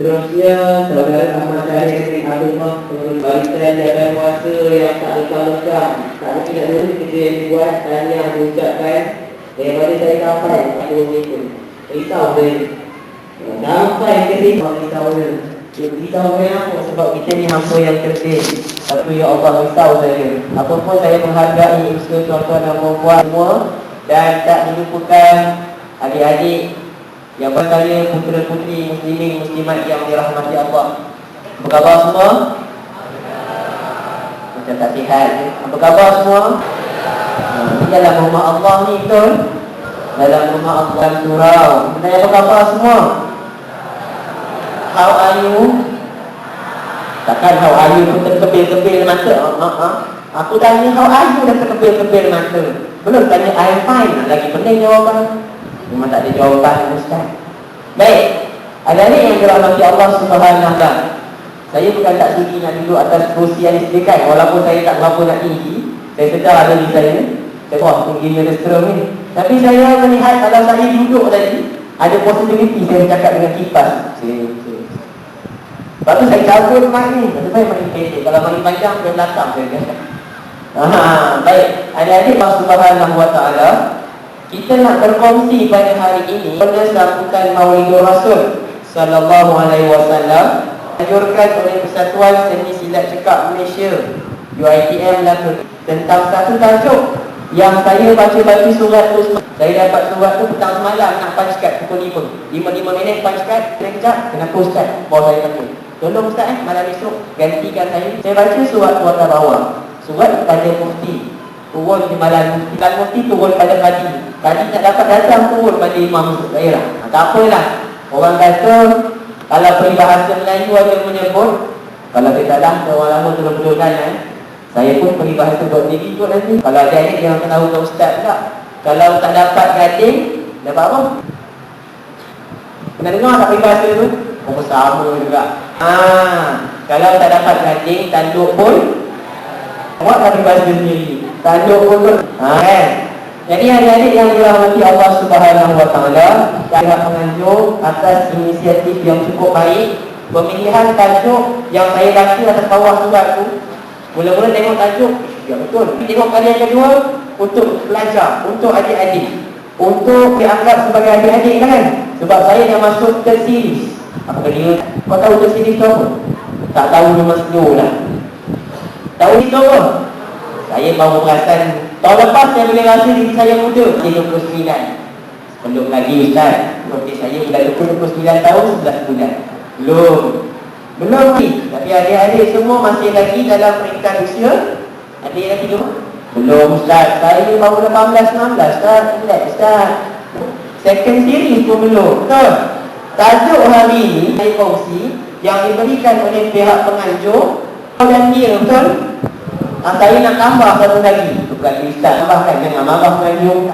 Terusnya, saudara Ahmad Syahid bin Abdullah barisan jaga kuasa yang tak lekang-lekang. Tak tidak dulu kerja yang dibuat dan yang diucapkan daripada saya sampai 40 itu. Risau dia. Sampai ke sini risau dia. Risau dia apa? Sebab kita ni hamba yang cerdik. Tapi ya Allah, risau saya. Apapun saya menghargai usaha tuan-tuan dan puan semua dan tak melupakan adik-adik yang berkaya, putera-putri muslimin muslimat yang dirahmati Allah. Apa khabar semua? Macam tak sihat. Apa khabar semua? Ini dalam rumah Allah ni, betul? Dalam rumah Allah surau. Sebenarnya apa khabar semua? How are you? Takkan how are you pun terkebil-kebil mata. Aku tanya how are you dah terkebil-kebil mata. Belum tanya I'm fine. Lagi pening jawapan. Memang tak ada jawapan, Ustaz. Baik, adik-adik yang dirahmati Allah Subhanahu wa taala. Saya bukan tak sudi nak duduk atas kursi yang disediakan. Walaupun saya tak berapa nak tinggi. Saya sedar ada di saya. Wah, tingginya restaurant ni. Tapi saya melihat kalau saya duduk tadi, ada possibility saya bercakap dengan kipas. Lepas tu saya cabut mic ni. Lepas tu saya makin pendek. Kalau makin panjang, saya belakang saya. Baik, adik-adik Allah Subhanahu wa taala, kita nak berkongsi pada hari ini pada sambutan Maulidur Rasul sallallahu alaihi wasallam dianjurkan oleh Persatuan Seni Silat Cekak Malaysia UiTM tentang satu tajuk yang saya baca surat tu. Saya dapat surat tu petang semalam nak punch card pukul 5 minit punch card. Kejap kenapa Ustaz? Bawah saya kata, tolong Ustaz malam esok gantikan saya. Saya baca surat tu atas bawah. Surat pada mufti, turun di malam mufti, dan mufti turun pada kadi. Kadi tak dapat datang, turun pada imam daerah. Tak apalah. Orang kata kalau peribahasa Melayu ada menyebut, kalau kita dah orang lama tu kan, saya pun peribahasa buat diri tu nanti. Kalau ada adik yang tahu ke Ustaz pula, kalau tak dapat gading, dapat apa? Pernah dengar tak peribahasa tu? Oh, sama juga. Kalau tak dapat gading, tanduk pun buatlah peribahasa sendiri. Tanduk pun kan? Jadi adik-adik yang dirahmati Allah Subhanahu wa taala, saya menganjur atas inisiatif yang cukup baik, pemilihan tajuk yang saya baca atas bawah surat tu. Mula-mula tengok tajuk, ya betul. Tengok kali yang kedua, untuk pelajar, untuk adik-adik, untuk dianggap sebagai adik-adik kan? Sebab saya dah masuk third series. Apa dia? Kau tahu third series tu apa? Tak tahu nama slow lah. Tahu itu apa? Saya baru perasan tahun lepas saya boleh rasa diri saya muda. Saya 29. Belum lagi Ustaz. Berarti saya sudah 29 tahun 11 bulan. Belum lagi. Tapi adik-adik semua masih lagi dalam peringkat usia. Adik lagi belum Ustaz. Saya baru 18-19 Ustaz. Relax Ustaz. Second series pun belum. Betul? Tajuk hari ini saya kongsi yang diberikan oleh pihak penganjur dan dia, betul? Saya nak tambah satu lagi. Bukan Ustaz tambahkan, jangan marah penganjur.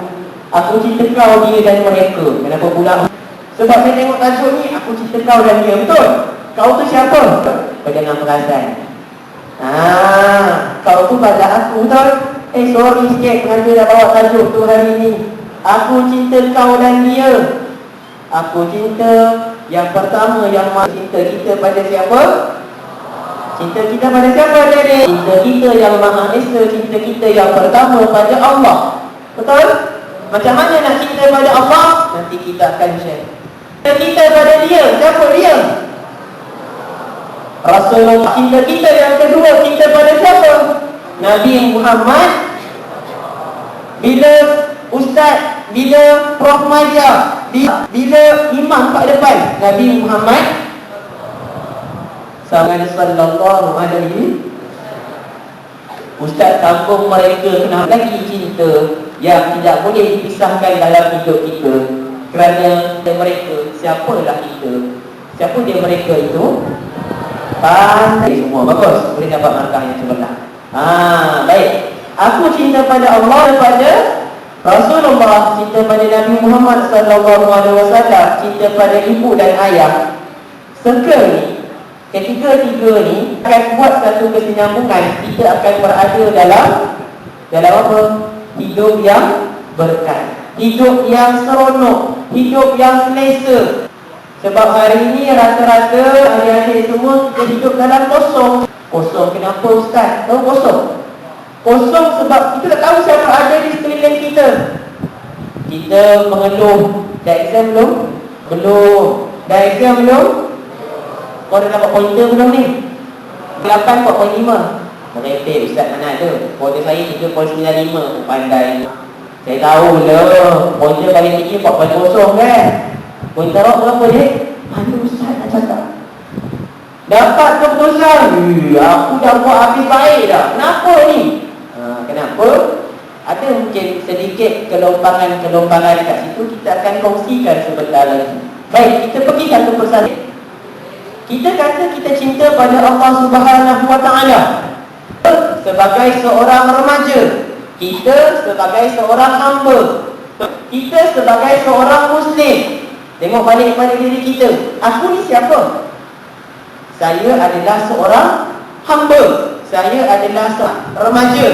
Aku cinta kau, dia dan mereka. Kenapa pula? Sebab saya tengok tajuk ni, aku cinta kau dan dia, betul? Kau tu siapa? Kau jangan perasan. Kau tu pada aku, betul? Sorry sikit penganjur dah bawa tajuk tu hari ni. Aku cinta kau dan dia. Aku cinta yang pertama, yang cinta kita pada siapa? Cinta kita pada siapa jadi? Cinta kita yang Maha Esa, cinta kita yang pertama pada Allah. Betul? Macam mana nak cinta pada Allah? Nanti kita akan share. Cinta kita pada dia, siapa dia? Rasulullah. Cinta kita yang kedua, cinta pada siapa? Nabi Muhammad. Bila Ustaz, bila Prof Maja, bila Imam kat depan, Nabi Muhammad sallallahu alaihi. Ustaz kampung mereka kena lagi cinta yang tidak boleh dipisahkan dalam hidup kita. Kerana mereka, siapalah kita? Siapa dia mereka itu? Pandai semua, bagus. Boleh dapat markah yang sebelah. Baik. Aku cinta pada Allah, pada Rasulullah, cinta pada Nabi Muhammad sallallahu alaihi wasallam, cinta pada ibu dan ayah. Circle ni, ketiga-tiga ni akan buat satu kesinambungan. Kita akan berada dalam apa? Hidup yang berkah, hidup yang seronok, hidup yang selesa. Sebab hari ini rata-rata adik-adik semua kita hidup dalam kosong. Kosong kenapa Ustaz? Tahu kosong? Kosong sebab kita tak tahu siapa ada di sekeliling kita. Kita mengeluh. Dah exam belum? Belum. Dah exam belum? Kau dah dapat pointer belum ni? 8.5. Merepek Ustaz mana ada. Pointer saya 3.95. Pandai. Saya tahu lah. Pointer paling tinggi 4.0 kan? Pointer awak berapa dek? Mana Ustaz nak cakap? Dapat keputusan. Aku dah buat habis baik dah. Kenapa ni? Kenapa? Ada mungkin sedikit kelompangan kat situ. Kita akan kongsikan sebentar lagi. Baik, kita pergi satu persatu. Kita kata kita cinta pada Allah Subhanahu Wa Taala sebagai seorang remaja, kita sebagai seorang hamba, kita sebagai seorang Muslim. Tengok balik pada diri kita. Aku ni siapa? Saya adalah seorang hamba. Saya adalah seorang remaja.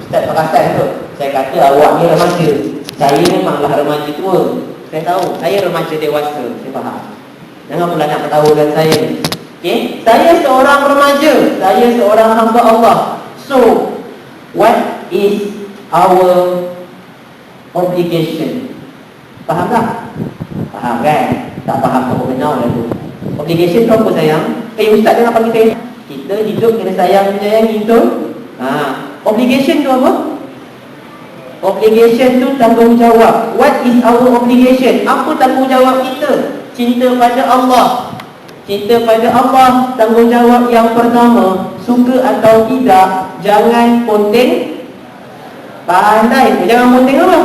Ustaz perasan tu. Saya kata awak ni remaja. Saya memanglah remaja tua. Saya tahu. Saya remaja dewasa. Saya faham. Jangan pula nak ketahukan saya. Okay? Saya seorang remaja. Saya seorang hamba Allah. So, what is our obligation? Faham tak? Faham kan? Tak faham kau kenal dah tu. Obligation tu apa sayang? Ustaz jangan panggil saya. Kita hidup kena sayang menyayangi, betul? Obligation tu apa? Obligation tu tanggungjawab. What is our obligation? Apa tanggungjawab kita? Cinta pada Allah. Cinta pada Allah. Tanggungjawab yang pertama, suka atau tidak, jangan ponteng. Pandai. Jangan ponteng apa?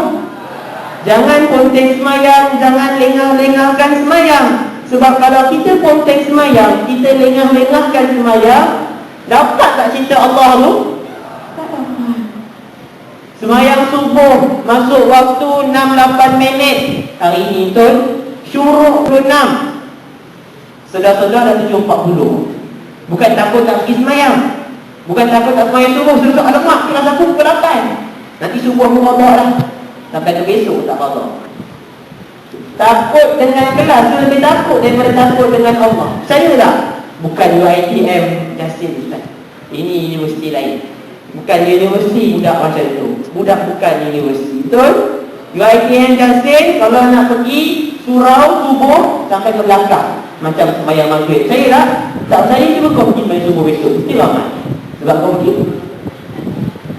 Jangan ponteng semayang. Jangan lengah-lengahkan semayang. Sebab kalau kita ponteng semayang, kita lengah-lengahkan semayang, dapat tak cinta Allah tu? Semayang subuh masuk waktu 6-8 minit. Hari ini betul. Syuruk ke 6. Sedar-sedar dah 7.40. Bukan takut tak pergi semayang. Bukan takut tak semayang subuh. Sedar-sedar alamak, kelas aku pukul 8. Nanti subuh aku bawa lah. Sampai ke besok tak apa-apa. Takut dengan kelas tu lebih takut daripada takut dengan Allah. Saya tak? Bukan UiTM Justin Ustaz. Ini universiti lain. Bukan universiti budak macam tu. Budak bukan universiti. Betul? UiTM Justin kalau nak pergi surau subuh sampai ke belakang. Macam sembahyang maghrib. Saya tak? Tak saya cuba kau pergi sembahyang subuh besok. Mesti ramai. Sebab kau pergi.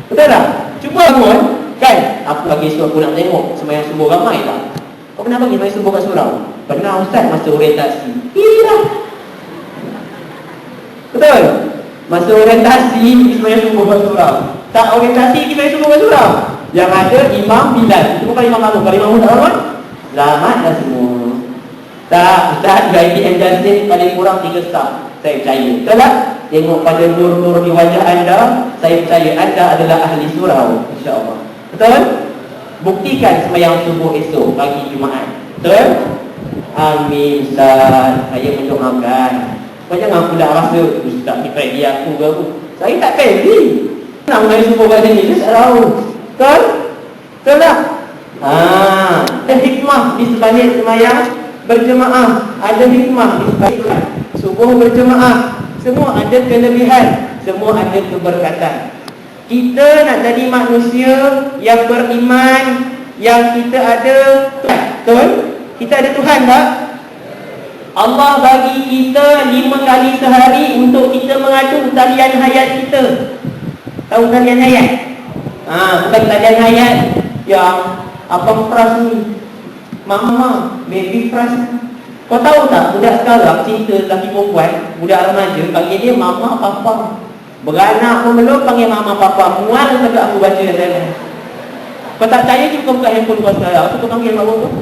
Betul tak? Cuba bangun. Kan? Aku lagi esok aku nak tengok sembahyang subuh ramai tak? Kau pernah pergi sembahyang subuh kat surau? Pernah Ustaz masa orientasi. Iya. Betul? Masa orientasi pergi sembahyang subuh kat surau. Tak orientasi pergi sembahyang subuh kat surau. Yang ada Imam Bilal. Itu bukan Imam Abu. Kalau Imam Abu tak selamat? Selamatlah semua. Tak, Ustaz UiTM Justin paling kurang 3 star. Saya percaya. Betul tak? Tengok pada nur-nur di wajah anda, saya percaya anda adalah ahli surau, insya-Allah. Betul? Buktikan sembahyang subuh esok pagi Jumaat. Betul? Amin Ustaz. Saya mendoakan. Kau jangan pula rasa Ustaz ni pedi aku ke apa. Saya tak pedi. Nak sembahyang subuh kat sini, saya tak tahu. Betul? Betul tak? Ada hikmah di sebalik sembahyang berjemaah. Ada hikmah di sebalik subuh berjemaah. Semua ada kelebihan, semua ada keberkatan. Kita nak jadi manusia yang beriman, yang kita ada Tuhan. Betul? Kita ada Tuhan tak? Allah bagi kita 5 kali sehari untuk kita mengadu talian hayat kita. Tahu talian hayat? Bukan talian hayat yang abang pras ni, mama, baby pras. Kau tahu tak, budak sekarang cinta lelaki perempuan, budak remaja, panggil dia mama, papa. Beranak pun belum, panggil mama, papa. Mual juga aku baca SMS. Kau tak percaya, cuba buka handphone kau sekarang. Aku panggil mak bapak.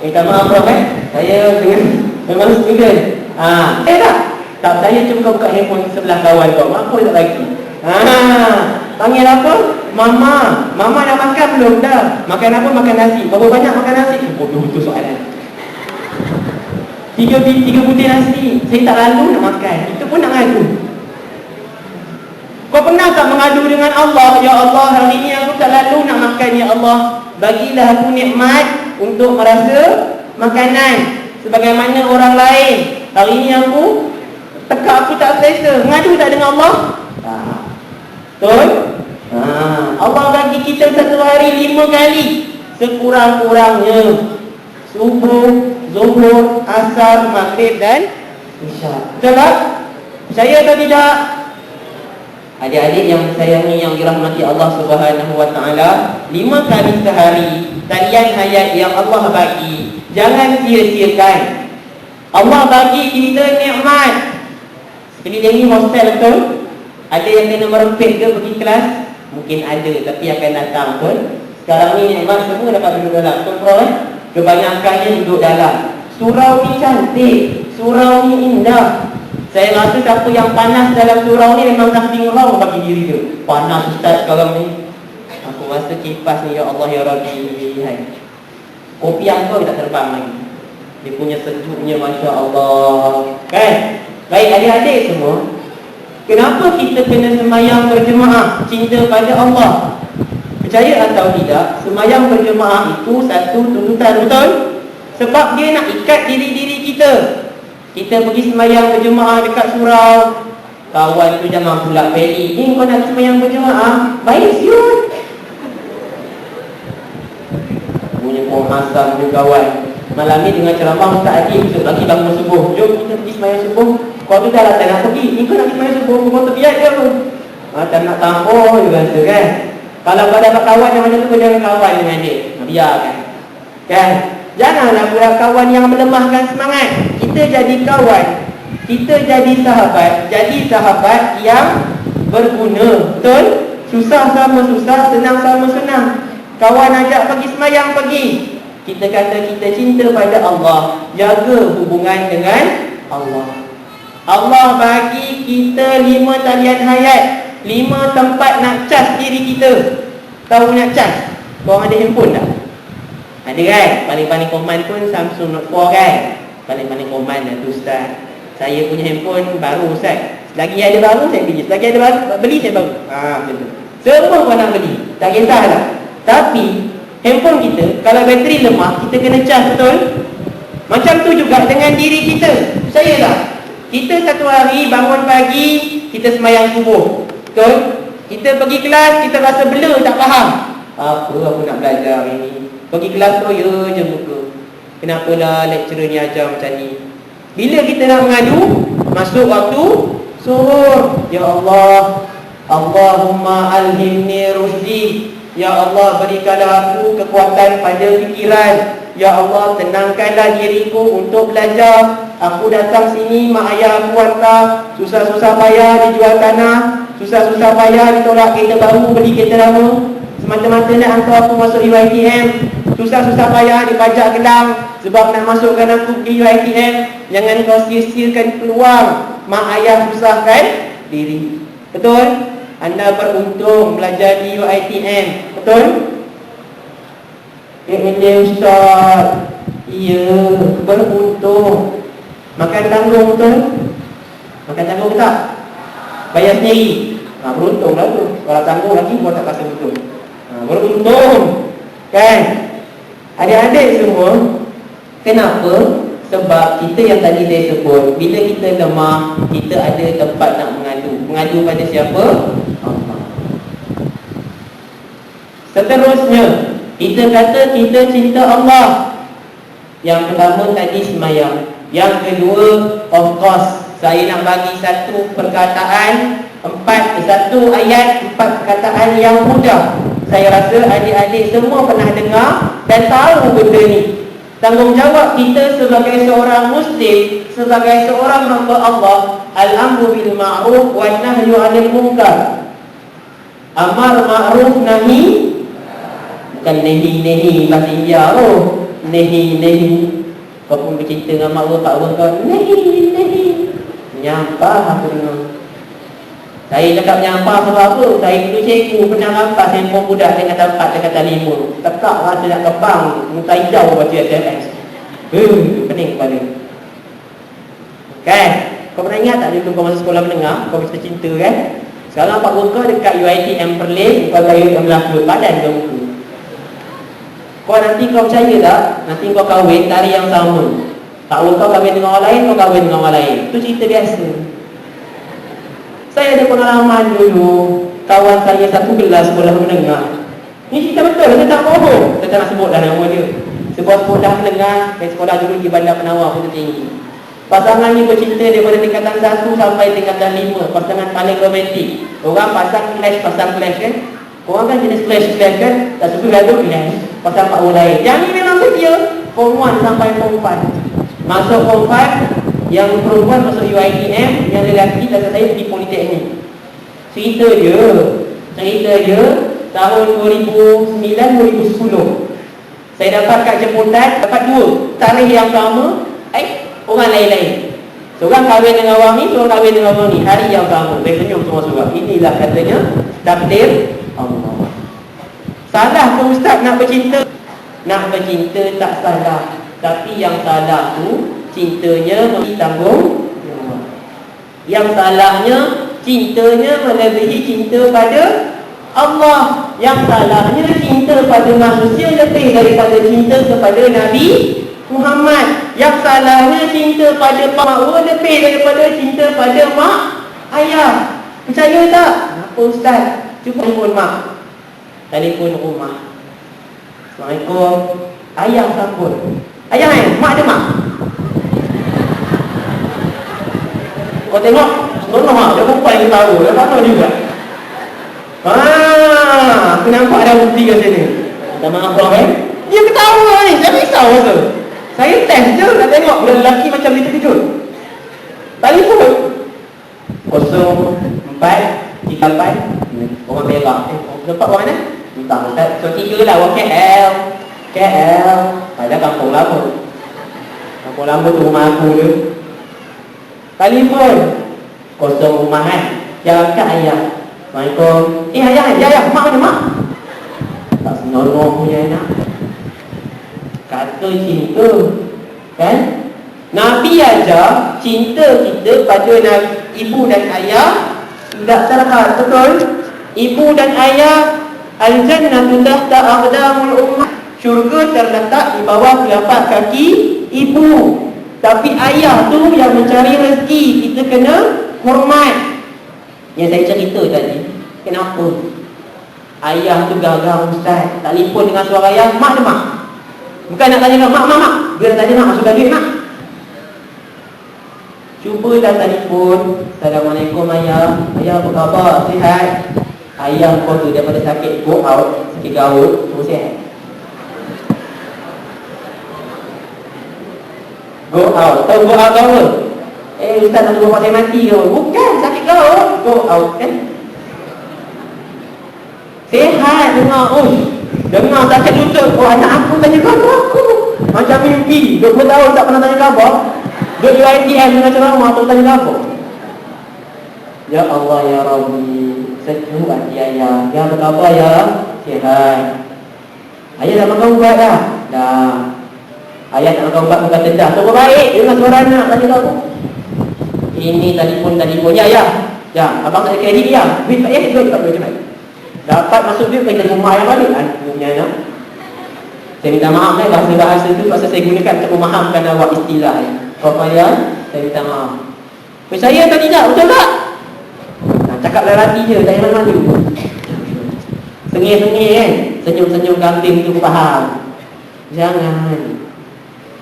Minta maaf bro saya memang student. Tak? Tak percaya, cuba kau buka handphone sebelah kawan kau. Mak aku tak lagi. Panggil apa? Mama. Mama dah makan belum? Dah. Makan apa? Makan nasi. Berapa banyak makan nasi? Bodoh tu soalan. 3 butir nasi. Saya tak lalu nak makan. Itu pun nak ngadu. Kau pernah tak mengadu dengan Allah? Ya Allah, hari ini aku tak lalu nak makan. Ya Allah, bagilah aku nikmat untuk merasa makanan sebagaimana orang lain. Hari ini aku tekak, aku tak selesa. Mengadu tak dengan Allah? Betul? Allah bagi kita satu hari 5 kali sekurang-kurangnya. Subuh, zuhur, asar, maghrib dan isya. Betul tak? Percaya atau tidak? Adik-adik yang sayangi, yang dirahmati Allah Subhanahu wa taala, 5 kali sehari talian hayat yang Allah bagi, jangan sia-siakan. Allah bagi kita nikmat. Sekeliling ni hostel betul? Ada yang kena merempit ke pergi kelas? Mungkin ada, tapi akan datang pun. Sekarang ni nikmat semua dapat duduk dalam. Betul? Kebanyakannya duduk dalam. Surau ni cantik, surau ni indah. Saya rasa siapa yang panas dalam surau ni memang something wrong bagi diri dia. Panas ustaz sekarang ni. Aku rasa kipas ni, ya Allah ya Rabbi. Kopi apa tak terbang lagi. Dia punya sejuknya, Masya Allah. Kan? Baik adik-adik semua, kenapa kita kena semayang berjemaah? Cinta pada Allah. Percaya atau tidak, semayang berjemaah itu satu tuntutan, betul? Sebab dia nak ikat diri-diri kita. Kita pergi semayang berjemaah dekat surau, kawan tu jangan pula beli, kau nak semayang berjemaah? Baik siut. Punya pemasan tu kawan. Malam ni dengan ceramah Ustaz Adi, besok lagi bangun subuh. Jom kita pergi semayang subuh. Kau tu dah lah tak nak pergi, kau nak pergi semayang subuh, kau terbiak je tu. Tak nak tampur je rasa kan. Kalau kau dapat kawan yang macam tu, kau jangan kawan dengan dia. Biarkan. Kan? Janganlah buat kawan yang melemahkan semangat. Kita jadi kawan, kita jadi sahabat. Jadi sahabat yang berguna. Betul? Susah sama susah, senang sama senang. Kawan ajak pergi semayang, pergi. Kita kata kita cinta pada Allah, jaga hubungan dengan Allah. Allah bagi kita 5 talian hayat, 5 tempat nak cas diri kita. Tahu nak cas? Korang ada handphone tak? Ada kan? Paling-paling command pun Samsung Note 4 kan? Paling-paling command dah tu Ustaz. Saya punya handphone baru Ustaz. Selagi ada baru saya beli. Selagi ada baru beli saya baru. Macam tu. Semua kau nak beli, tak kisahlah. Tapi handphone kita kalau bateri lemah, kita kena cas, betul? Macam tu juga dengan diri kita. Percaya tak? Kita satu hari bangun pagi, kita semayang subuh, betul? Kita pergi kelas, kita rasa blur, tak faham. Apa aku nak belajar hari ni? Pergi kelas tu, ya je muka. Kenapalah lecturer ni ajar macam ni? Bila kita nak mengadu, masuk waktu suhur. Ya Allah, Allahumma alhimni rusdi. Ya Allah, berikanlah aku kekuatan pada fikiran. Ya Allah, tenangkanlah diriku untuk belajar. Aku datang sini, mak ayah aku hantar, susah-susah payah dijual tanah, susah-susah payah ditolak kereta baru, beli kereta lama, semata-mata nak hantar aku masuk UiTM. Susah-susah payah dipajak gelang sebab nak masukkan aku ke UiTM. Jangan kau sia-siakan peluang. Mak ayah susahkan diri. Betul? Anda beruntung belajar di UiTM. Betul? Ustaz. Ya, beruntung. Makan tanggung, betul? Makan tanggung tak? Bayar sendiri. Beruntung lah tu. Kalau tanggung lagi, kau tak rasa betul. Beruntung. Kan? Adik-adik semua, kenapa? Sebab kita yang tadi saya sebut, bila kita lemah, kita ada tempat nak mengadu. Mengadu pada siapa? Allah. Seterusnya, kita kata kita cinta Allah. Yang pertama tadi semayang. Yang kedua, of course, saya nak bagi satu perkataan, satu ayat, 4 perkataan yang mudah. Saya rasa adik-adik semua pernah dengar dan tahu benda ni. Tanggungjawab kita sebagai seorang Muslim, sebagai seorang hamba Allah, al-amru bil ma'ruf wa nahyu 'anil munkar. Amar ma'ruf nahi, bukan nehi bahasa India tu. Nehi. Kau pun bercerita dengan mak kau, tak kau nehi. Nyampah aku dengar. Saya cakap nyampah sebab apa? Saya dulu cikgu pernah rampas handphone budak dengan tempat dekat lima. Tekak rasa nak kebang, muka hijau baca SMS. Pening kepala. Kan? Kau pernah ingat tak dulu kau masuk sekolah menengah, kau bercerita cinta kan? Sekarang Pak Muka dekat UiTM Perlis, kau gaya yang Melaka, padan kau muka. nanti kau percaya tak? Nanti kau kahwin dari yang sama. Tak tahu kau kahwin dengan orang lain, kau kahwin dengan orang lain. Itu cerita biasa. Saya ada pengalaman dulu. Kawan saya satu kelas sekolah menengah. Ini cerita betul, saya tak bohong. Saya tak nak sebut dah nama dia. Sebuah sekolah menengah, sekolah dulu di Bandar Penawar Kota Tinggi. Pasangan ni bercinta daripada tingkatan 1 sampai tingkatan 5. Pasangan paling romantik. Orang pasang flash kan. Orang kan jenis flash kan. Tak suka gaduh flash. Pasang pak orang lain. Yang ni memang setia. Form 1 sampai Form 4. Masuk Form 5, yang perempuan masuk UiTM, yang lelaki kata saya pergi Politeknik. Cerita dia tahun 2009-2010. Saya dapat kad jemputan, dapat 2 tarikh yang sama, orang lain-lain. Seorang kahwin dengan orang ni, seorang kahwin dengan orang ni, hari yang sama. Saya senyum semua. Inilah katanya takdir Allah. Salah ke ustaz nak bercinta? Nak bercinta tak salah. Tapi yang salah tu cintanya ditanggung. Yang salahnya cintanya melebihi cinta pada Allah. Yang salahnya cinta pada manusia lebih daripada cinta kepada Nabi Muhammad. Yang salahnya cinta pada mak mertua lebih daripada cinta pada mak ayah. Percaya tak? Apa ustaz? Cuba telefon mak, telefon rumah. Assalamualaikum. Ayah sambut. Ayah mak ada mak? Kau tengok, seronok mak. Dia perempuan yang tahu. Dia tahu juga. Aku nampak ada bukti kat sini. Minta maaf orang dia ketawa ni. Jangan risau rasa. Saya test je nak tengok bila lelaki macam dia terkejut. Telefon 0438 orang berak. Nampak orang mana? Minta Ustaz. So 3 lah orang KL. Ada kampung lama. Kampung lama tu rumah aku je. Telefon 0 rumahan. Jangan kat ayah. Assalamualaikum. Ayah, mak mana mak? Tak senonoh punya anak. Kata cinta, kan? Nabi ajar cinta kita pada ibu dan ayah tidak terhad, betul? Ibu dan ayah, al-jannatu tahta aqdamul ummah. Syurga terletak di bawah telapak kaki ibu. Tapi ayah tu yang mencari rezeki, kita kena hormat. Yang saya cerita tadi, kenapa? Ayah tu gagal ustaz. Telefon dengan suara ayah, mak ada mak? Bukan nak tanya mak. Bila tanya mak, masukkan duit mak. Cuba dah telefon. Assalamualaikum ayah. Ayah apa khabar? Sihat? Ayah kau tu daripada sakit go out, sakit gaut, terus sihat. Go out. Tahu go out apa? Ustaz nak buat saya mati ke? Bukan, sakit gaut. Go out kan? Sihat dengar. Dengar sakit lutut. Anak aku tanya khabar aku. Macam mimpi. 20 tahun tak pernah tanya khabar. Duduk di ITM dengan ceramah tu tanya khabar. Ya Allah ya Rabbi, sejuk hati ayah. Ya apa khabar ya? Sihat. Ayah dah makan ubat dah? Dah. Ayah nak makan ubat pun kata dah. Suara baik dengan suara anak tanya khabar. Ini telefon. Ya, abang tak ada kredit ya. Duit tak ya? Duit cepat. Dapat masuk duit pergi rumah yang balik. Punya anak. Saya minta maaf bahasa tu pasal saya gunakan untuk memahamkan awak istilah ya. Saya minta maaf. Percaya atau tidak? Betul tak? Cakap lelaki je, tak payah malu. Sengih-sengih kan? Senyum-senyum kambing tu faham. Jangan.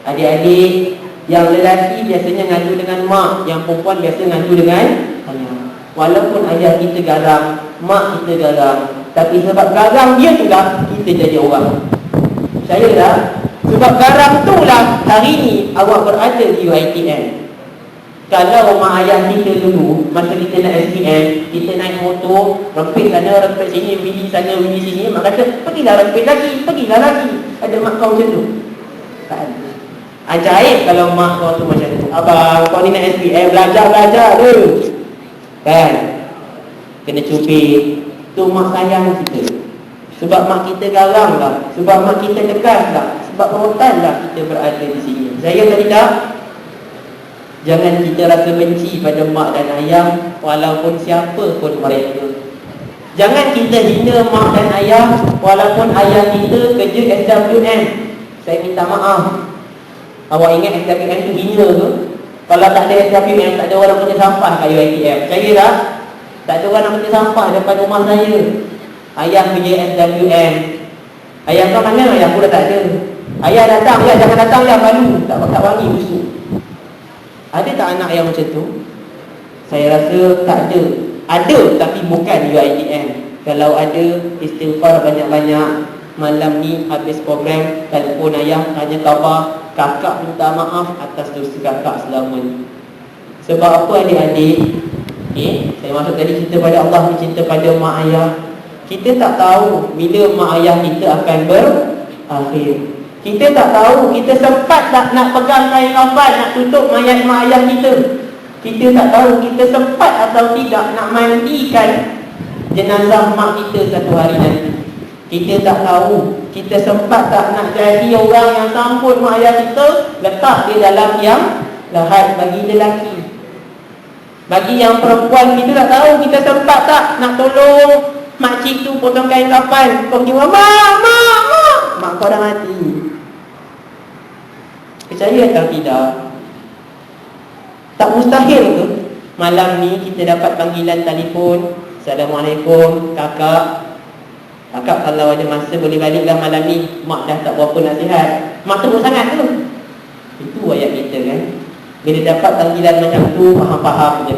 Adik-adik, yang lelaki biasanya ngadu dengan mak, yang perempuan biasa ngadu dengan ayah. Walaupun ayah kita garang, mak kita garang, tapi sebab garang dia tu lah kita jadi orang. Percaya tak? Sebab garang tu lah hari ni awak berada di UiTM. Kalau mak ayah kita dulu, masa kita nak SPM, kita naik motor, rempit sana, rempit sini, wili sana, wili sini, mak kata, pergilah rempit lagi. Ada mak kau macam tu? Tak ada. Ajaib kalau mak kau tu macam tu. Abang, kau ni nak SPM, belajar tu. Kan? Kena cubit. Tu mak sayang kita. Sebab mak kita garang lah. Sebab mak kita tegas lah. Sebab perotan lah kita berada di sini. Saya tadi tak? Jangan kita rasa benci pada mak dan ayah walaupun siapa pun mereka. Jangan kita hina mak dan ayah walaupun ayah kita kerja SWM. Saya minta maaf. Awak ingat SWM tu hina ke? Kalau tak ada SWM, tak ada orang kerja sampah kat UiTM. Percaya tak? Tak ada orang nak kerja sampah depan rumah saya. Ayah kerja SWM. Ayah kau mana? Ayah aku dah tak ada. Ayah datang, ya jangan datang ya, malu. Tak wangi busuk. Ada tak anak yang macam tu? Saya rasa tak ada. Ada tapi bukan UiTM. Kalau ada, istighfar banyak-banyak. Malam ni habis program, telefon ayah, tanya khabar. Kakak minta maaf atas dosa kakak selama ni. Sebab apa adik-adik? Saya masuk tadi cerita pada Allah ni, cerita pada mak ayah. Kita tak tahu bila mak ayah kita akan berakhir. Kita tak tahu, kita sempat tak nak pegang kain kafan, nak tutup mayat mak ayah kita. Kita tak tahu kita sempat atau tidak nak mandikan jenazah mak kita satu hari nanti. Kita tak tahu, kita sempat tak nak jadi orang yang sambut mak ayah kita, letak dia dalam yang lahat bagi lelaki. Bagi yang perempuan, kita tak tahu, kita sempat tak nak tolong makcik tu potong kain kafan. Kau pergi, mak kau dah mati. Percaya atau tidak? Tak mustahil ke malam ni kita dapat panggilan telefon, Assalamualaikum kakak. Kakak kalau ada masa boleh baliklah malam ni, mak dah tak berapa nasihat. Mak teruk sangat tu. Itu ayat kita kan. Bila dapat panggilan macam tu, faham-faham je.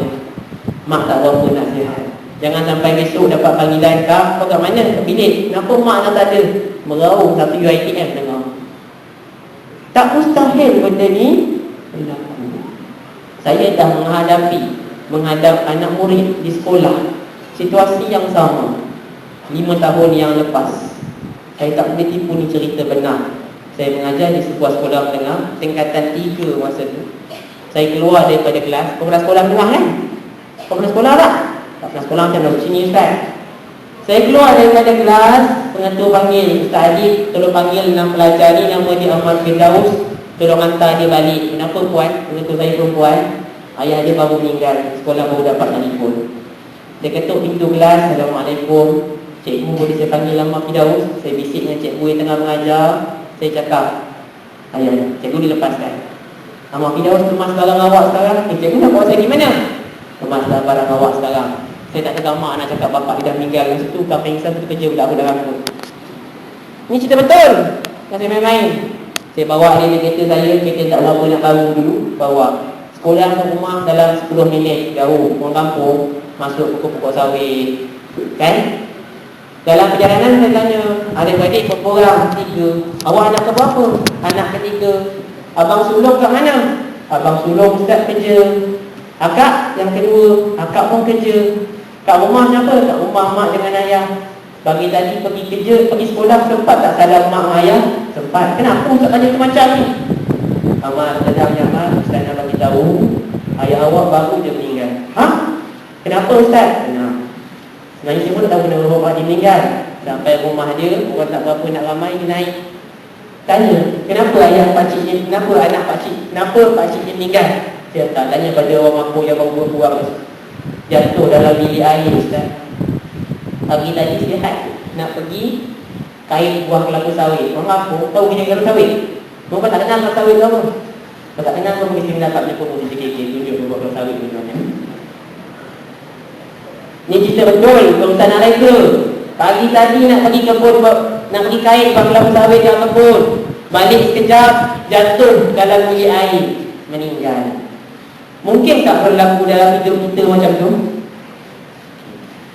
Mak tak berapa nasihat. Jangan sampai besok dapat panggilan, kak kau kat mana? Kat bilik. Kenapa mak dah tak ada? Meraung satu UiTM dengar. Tak mustahil benda ni berlaku. Saya dah menghadap anak murid di sekolah, situasi yang sama 5 tahun yang lepas. Saya tak boleh tipu ni cerita benar. Saya mengajar di sebuah sekolah menengah tingkatan 3 masa tu. Saya keluar daripada kelas. Kau pernah sekolah menengah kan? Kau pernah sekolah tak? Tak pernah sekolah macam mana? Sini Ustaz. Saya keluar daripada kelas, pengetua panggil, Ustaz Adib tolong panggil 6 pelajar ni, nama dia Ahmad Firdaus, tolong hantar dia balik. Kenapa puan? Pengetua saya perempuan, ayah dia baru meninggal, sekolah baru dapat telefon. Dia ketuk pintu kelas, Assalamualaikum, cikgu boleh saya panggil Ahmad Firdaus? Saya bisik dengan cikgu yang tengah mengajar. Saya cakap, ayah, cikgu dilepaskan. Ahmad Firdaus, kemas barang awak sekarang. Cikgu nak bawa saya di mana? Kemaslah barang awak sekarang. Saya tak tegak mak nak cakap bapak dia dah meninggal. Masa tu kau pengsan tu kerja budak aku dah rambut. Ni cerita betul. Kan saya main-main. Saya bawa dia kereta saya, kereta tak lama nak baru dulu, bawa. Sekolah ke rumah dalam 10 minit jauh. Orang kampung masuk pokok-pokok sawit. Kan? Dalam perjalanan saya tanya, adik-adik berapa orang? 3. Awak anak ke berapa? Anak ke-3. Abang sulung kat mana? Abang sulung Ustaz kerja. Akak yang kedua, akak pun kerja. Kat rumah siapa? Kat rumah mak dengan ayah. Bagi tadi pergi kerja, pergi sekolah, sempat tak salam mak ayah? Sempat. Kenapa Ustaz tanya tu macam ni? Amal, sedang Amal, Ustaz nak bagi tahu, ayah awak baru je meninggal. Ha? Kenapa Ustaz? Kenapa? Sebenarnya semua tak tahu kenapa bapak dia meninggal. Sampai rumah dia, orang tak berapa nak ramai, dia naik. Tanya, kenapa ayah pakcik dia, kenapa anak pakcik, kenapa pakcik dia meninggal? Dia tak tanya pada orang mabuk yang baru buang jatuh dalam bilik air Ustaz. Pagi tadi sihat nak pergi kait buah kelapa sawit. Orang mabuk tahu bini kelapa sawit. Mereka tak kenal kelapa sawit tu apa. Kalau tak kenal pun mesti mendapat dia pun sikit-sikit tunjuk buah kelapa sawit tu macam. Ni cerita betul urusan nak reka. Pagi tadi nak pergi kebun, nak pergi kait buah kelapa sawit yang kebun. Balik sekejap jatuh dalam bilik air, meninggal. Mungkin tak berlaku dalam hidup kita macam tu?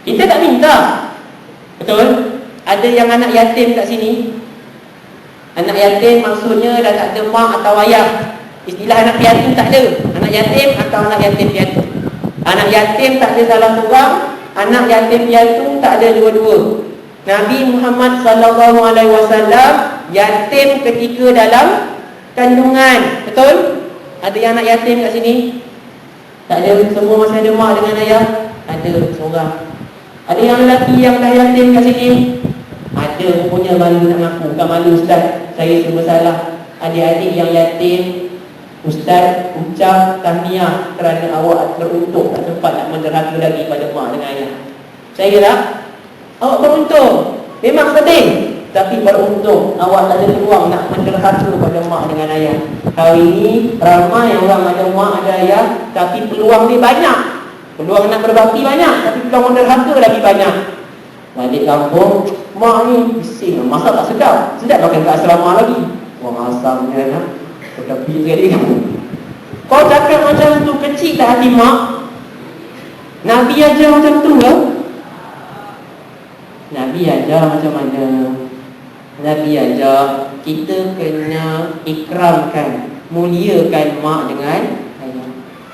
Kita tak minta. Betul? Ada yang anak yatim kat sini. Anak yatim maksudnya dah tak ada mak atau ayah. Istilah anak yatim tak ada. Anak yatim atau anak yatim piatu. Anak yatim tak ada salah seorang. Anak yatim piatu tak ada dua-dua. Nabi Muhammad SAW yatim ketika dalam kandungan. Betul? Ada yang anak yatim kat sini? Tak ada, semua masih ada mak dengan ayah? Ada, seorang. Ada yang lelaki yang dah yatim kat sini? Ada, punya malu nak mengaku. Bukan malu Ustaz, saya semua salah. Adik-adik yang yatim, Ustaz ucap tahniah kerana awak beruntung tak sempat nak menderhaka lagi pada mak dengan ayah. Saya tak? Awak beruntung. Memang sedih, tapi beruntung. Awak tak ada peluang nak menderhaka pada mak dengan ayah. Hari ini ramai orang ada mak ada ayah, tapi peluang dia banyak. Peluang nak berbakti banyak, tapi peluang menderhaka lagi banyak. Balik kampung, mak ni bising, masak tak sedap. Sedap makan kat asrama lagi. Wah, asamnya nak bertepi sekali kamu. Kau cakap macam tu, kecil tak hati mak? Nabi ajar macam tu ke? Nabi ajar macam mana? Nabi ajar kita kena ikramkan, muliakan mak dengan ayah.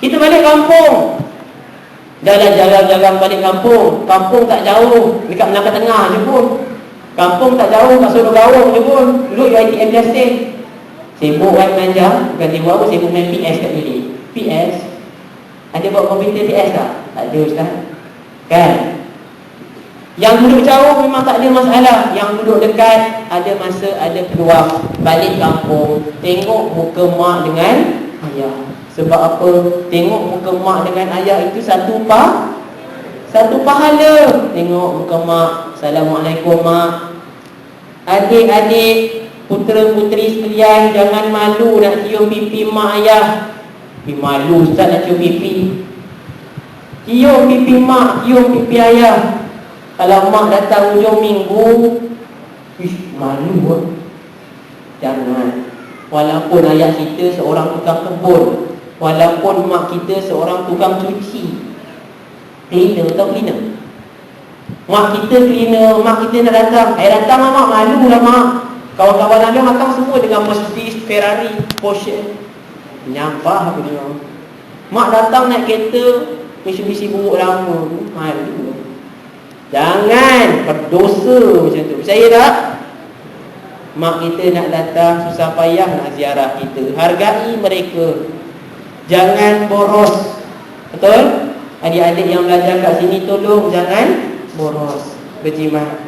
Kita balik kampung, jalan-jalan balik kampung. Kampung tak jauh, dekat Melaka Tengah je pun. Kampung tak jauh, kat Solo Gawang je pun. Duduk UiTM Justin. Sibuk kan manja, bukan sibuk apa, sibuk main PS kat bilik. PS? Ada buat komputer PS tak? Tak ada Ustaz. Kan? Yang duduk jauh memang tak ada masalah. Yang duduk dekat, ada masa, ada peluang. Balik kampung, tengok muka mak dengan ayah. Sebab apa? Tengok muka mak dengan ayah itu satu pahala. Tengok muka mak, Assalamualaikum mak. Adik-adik, putera-puteri sekalian, jangan malu nak cium pipi mak ayah. Malu Ustaz nak cium pipi. Cium pipi mak, cium pipi ayah. Kalau mak datang hujung minggu, malu pun. Jangan. Walaupun ayah kita seorang tukang kebun, walaupun mak kita seorang tukang cuci, cleaner atau cleaner, mak kita cleaner, mak kita nak datang, datang lah mak, malu lah mak. Kawan-kawan anda datang semua dengan Mercedes, Ferrari, Porsche. Nyampah aku dia. Mak datang naik kereta Mitsubishi buruk lama, malu. Jangan berdosa macam tu. Percaya tak? Mak kita nak datang, susah payah nak ziarah kita. Hargai mereka. Jangan boros. Betul? Adik-adik yang belajar kat sini, tolong jangan boros, berjimat.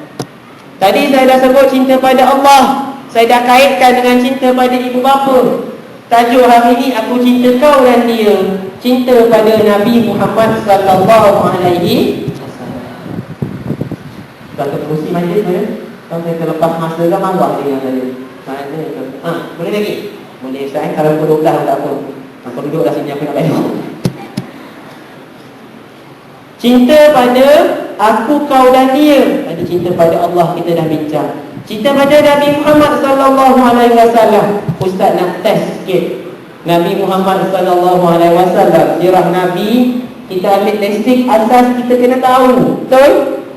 Tadi saya dah sebut cinta pada Allah. Saya dah kaitkan dengan cinta pada ibu bapa. Tajuk hari ini, aku cinta kau dan dia. Cinta pada Nabi Muhammad sallallahu alaihi wasallam. Dah kerusi majlis mana? Kalau saya terlepas masa ke marah dengan saya. Mana tu? Boleh lagi? Boleh Ustaz. Kalau pukul 12 tak apa. Aku duduk dah sini, aku nak bayar. Cinta pada aku, kau dan dia. Tadi cinta pada Allah kita dah bincang. Cinta pada Nabi Muhammad sallallahu alaihi wasallam. Ustaz nak test sikit. Nabi Muhammad sallallahu alaihi wasallam, sirah Nabi, kita ambil basic asas kita kena tahu. Betul?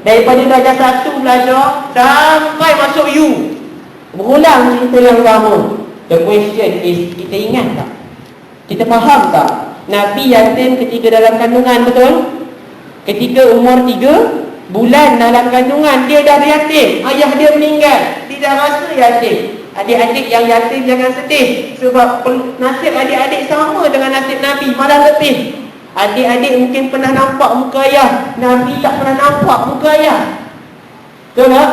Daripada darjah 1 belajar sampai masuk U. Berulang cerita yang sama. The question is, kita ingat tak? Kita faham tak? Nabi yatim ketika dalam kandungan, betul? Ketika umur 3 bulan dalam kandungan, dia dah yatim. Ayah dia meninggal, dia dah rasa yatim. Adik-adik yang yatim jangan sedih, sebab nasib adik-adik sama dengan nasib Nabi, malah lebih. Adik-adik mungkin pernah nampak muka ayah, Nabi tak pernah nampak muka ayah. Betul tak?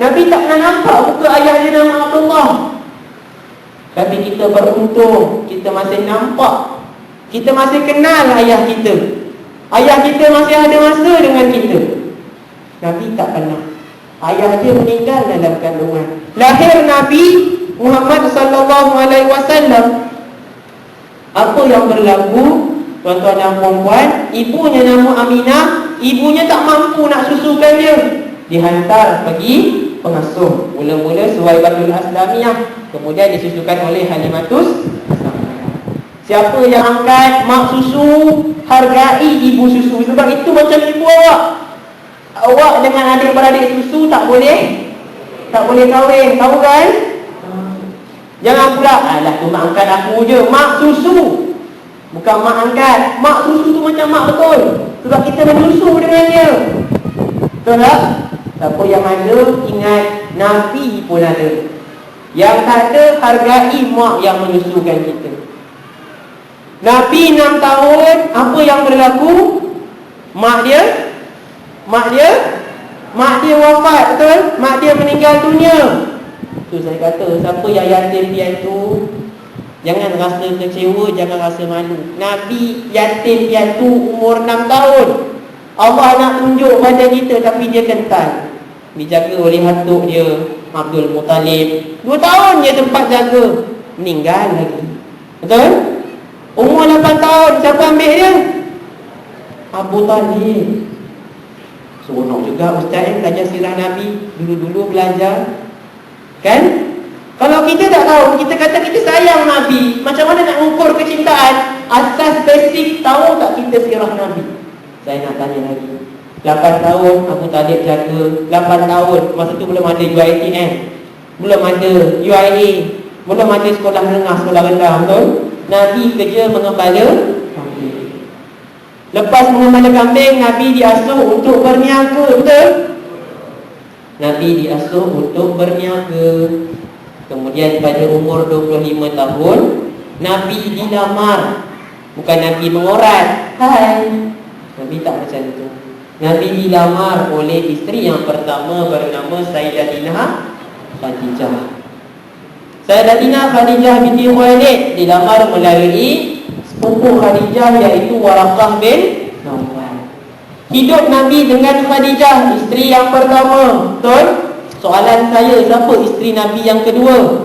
Nabi tak pernah nampak muka ayah dia nama Abdullah. Tapi kita beruntung, kita masih nampak, kita masih kenal ayah kita. Ayah kita masih ada masa dengan kita. Nabi tak pernah. Ayah dia meninggal dalam kandungan. Lahir Nabi Muhammad sallallahu alaihi wasallam, apa yang berlaku? Tuan-tuan dan puan-puan, ibunya nama Aminah, ibunya tak mampu nak susukan dia. Dihantar pergi pengasuh. Mula-mula Suwaibatul Aslamiyah, kemudian disusukan oleh Halimatus. Siapa yang angkat mak susu, hargai ibu susu. Sebab itu macam ibu awak. Awak dengan adik-beradik susu tak boleh kahwin, tahu kan? Jangan pula, alah tu mak angkat aku je. Mak susu, bukan mak angkat. Mak susu tu macam mak betul, sebab kita menyusu dengan dia. Betul tak? Siapa yang ada, ingat Nabi pun ada. Yang tak ada, hargai mak yang menyusukan kita. Nabi 6 tahun, apa yang berlaku? Mak dia wafat, betul? Mak dia meninggal dunia. Tu saya kata, siapa yang yatim piatu, jangan rasa kecewa, jangan rasa malu. Nabi yatim piatu umur 6 tahun. Allah nak tunjuk pada kita tapi dia kental. Dijaga oleh hantu dia, Abdul Muttalib. 2 tahun je tempat jaga, meninggal lagi. Betul? Umur 8 tahun, siapa ambil dia? Abu Talib. Seronok juga ustaz yang belajar sirah Nabi. Dulu-dulu belajar. Kan? Kalau kita tak tahu, kita kata kita sayang Nabi, macam mana nak ukur kecintaan? Asas basic, tahu tak kita sirah Nabi? Saya nak tanya lagi. 8 tahun Abu Talib jaga. 8 tahun, masa tu belum ada UiTM, belum ada UIA, belum ada sekolah menengah, sekolah rendah. Betul? Nabi kerja mengembala kambing. Lepas mengembala kambing, Nabi diasuh untuk berniaga. Betul? Nabi diasuh untuk berniaga. Kemudian pada umur 25 tahun Nabi dilamar. Bukan Nabi mengorat, hai. Nabi tak macam itu. Nabi dilamar oleh isteri yang pertama bernama Sayyidatina Khadijah. Sayyidatina Khadijah binti Khuwailid dilamar melalui sepupu Khadijah, iaitu Waraqah bin Nawfal. Hidup Nabi dengan Khadijah, isteri yang pertama. Betul? Soalan saya, siapa isteri Nabi yang kedua?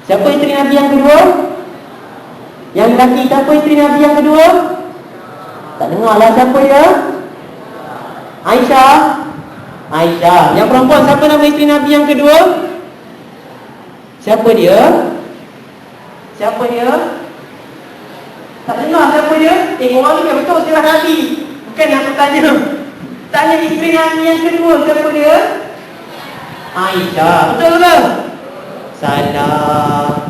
Siapa isteri Nabi yang kedua? Yang lelaki, siapa isteri Nabi yang kedua? Tak dengar lah, siapa dia? Aisyah. Aisyah. Yang perempuan, siapa nama isteri Nabi yang kedua? Siapa dia? Siapa dia? Tak dengar siapa dia? Tengok orang ni betul sirah Nabi. Bukan aku tanya. Tanya isteri Nabi yang kedua, siapa dia? Aisyah. Betul ke? Salah.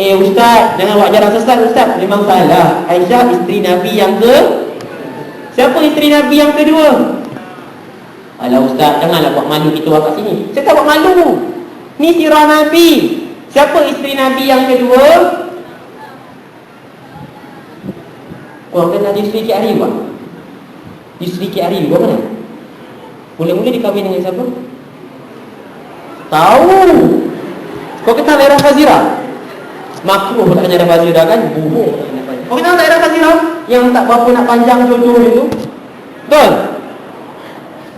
Ustaz, jangan buat ajaran sesat ustaz. Memang salah. Aisyah isteri Nabi yang ke? Siapa isteri Nabi yang kedua? Alah ustaz, janganlah buat malu kita orang kat sini. Saya tak buat malu. Ni sirah Nabi. Siapa isteri Nabi yang kedua? Korang kenal Yusri Ki Arif tak? Yusri Ki Arif, korang mana? Mula-mula dikahwin dengan siapa? Tahu. Kau kenal daerah Fazirah? Makruh tak kenal daerah Fazirah kan? Buhur. Kau kenal daerah Fazirah? Yang tak berapa nak panjang jodoh itu? Betul?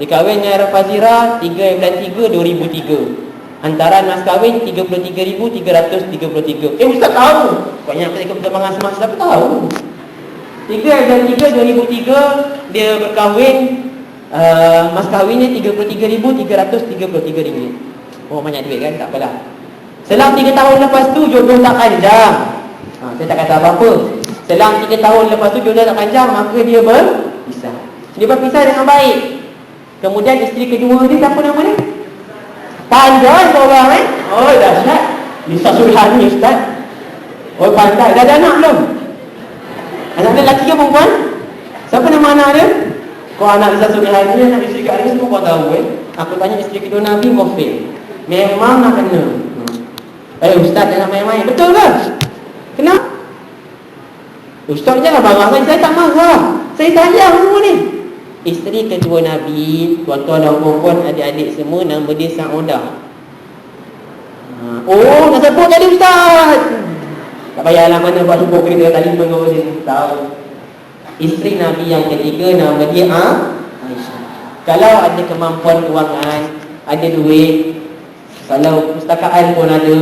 Dikahwin dengan daerah Fazirah 3 bulan 3 2003. Hantaran mas kahwin 33,333. Ustaz tahu. Banyak ketika perkembangan semasa tapi tahu. 3 bulan 3 2003 dia berkahwin. Mas kahwinnya 33,333 ringgit. Oh banyak duit kan? Tak apalah. Selang 3 tahun lepas tu jodoh tak panjang. Saya tak kata apa-apa. Selang 3 tahun lepas tu jodoh tak panjang, maka dia berpisah. Dia berpisah dengan baik. Kemudian isteri kedua dia, siapa nama dia? Pandai seorang Oh dahsyat. Nisa Sulhani ustaz. Oh pandai. Dah ada anak belum? Anak dia lelaki ke perempuan? Siapa nama anak dia? Kau anak Nisa Sulhani, anak isteri kat dia semua kau tahu Aku tanya isteri kedua Nabi, kau fail. Memang nak kena. Ustaz jangan main-main. Betul ke? Kenapa? Ustaz jangan marah saya tak marah. Saya sayang semua ni. Isteri kedua Nabi, tuan-tuan dan puan-puan, adik-adik semua, nama dia Saudah. Oh, nak sebut tadi ustaz. Tak payahlah mana buat hibur kereta tadi menurut dia tahu. Isteri Nabi yang ketiga nama dia Aisyah. Kalau ada kemampuan kewangan, ada duit, kalau pustakaan pun ada,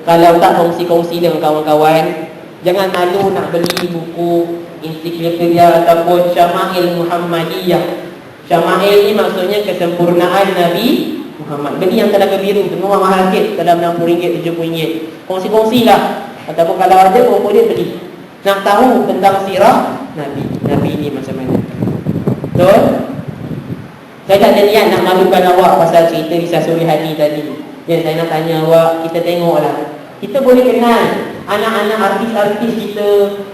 kalau tak kongsi-kongsi dengan kawan-kawan, jangan malu nak beli buku ensiklopedia ataupun Syama'il Muhammadiyah. Syama'il ni maksudnya kesempurnaan Nabi Muhammad. Beli yang telaga biru tu, memang mahal sikit, dalam RM60, RM70. Kongsi-kongsilah. Ataupun kalau ada, pokok dia beli. Nak tahu tentang sirah Nabi. Nabi ni macam mana. Betul? Saya tak ada niat nak malukan awak pasal cerita Nisa Sulhani tadi. Yang saya nak tanya awak, kita tengoklah. Kita boleh kenal anak-anak artis-artis kita,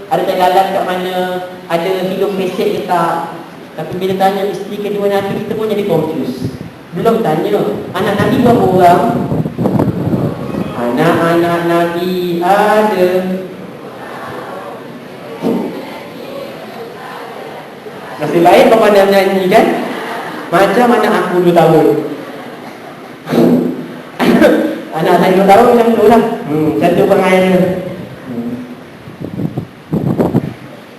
ada terlalat kat mana, ada hidup pesek ke tak. Tapi bila tanya isteri kedua Nabi, kita pun jadi confused. Belum tanya, anak Nabi berapa orang? Anak-anak Nabi ada. Nasib baik kau pandai menyanyi kan? Macam anak aku 2 tahun. Anak saya 2 tahun macam tu lah. Satu pengayaan.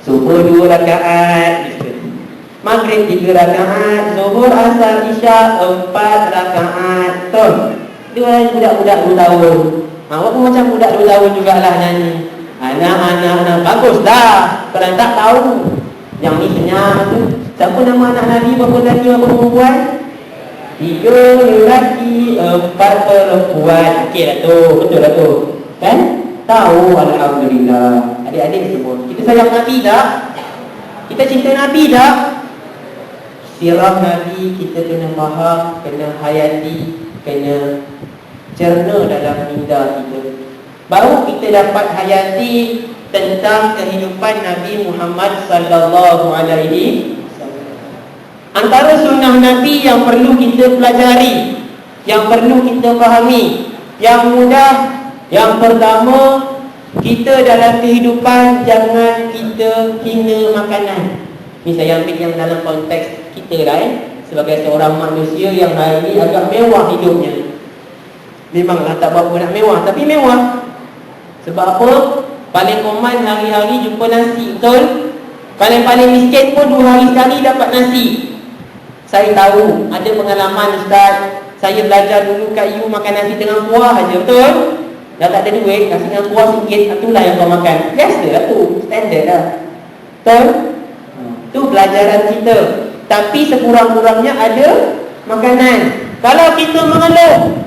Subuh 2 rakaat. Maghrib 3 rakaat, Zuhur, Asar, Isya 4 rakaat. Betul? Dia budak-budak 2 tahun. Walaupun macam budak 2 tahun jugalah nyanyi. Anak-anak bagus dah. Kalau tak tahu yang ni senyap tu. Siapa nama anak Nabi? Berapa lelaki, berapa perempuan? 3 lelaki, 4 perempuan. Okey lah tu. Betul lah tu. Kan? Tahu, alhamdulillah. Adik-adik semua, kita sayang Nabi tak? Kita cinta Nabi tak? Sirah Nabi kita kena faham, kena hayati, kena cerna dalam minda kita. Baru kita dapat hayati tentang kehidupan Nabi Muhammad sallallahu alaihi wasallam. Antara sunnah Nabi yang perlu kita pelajari, yang perlu kita fahami, yang mudah, yang pertama, kita dalam kehidupan jangan kita hina makanan. Ni saya ambil yang dalam konteks kita lah sebagai seorang manusia yang hari ini agak mewah hidupnya. Memanglah tak berapa nak mewah, tapi mewah. Sebab apa? Paling common hari-hari jumpa nasi, betul? Paling miskin pun 2 hari sekali dapat nasi. Saya tahu, ada pengalaman Ustaz. Saya belajar dulu kat you makan nasi dengan kuah aja, betul? Dah tak ada duit, nasi dengan kuah sikit, itulah yang kau makan. Biasa lah tu, standard lah. Betul? Tu pelajaran kita. Tapi sekurang-kurangnya ada makanan. Kalau kita mengeluh,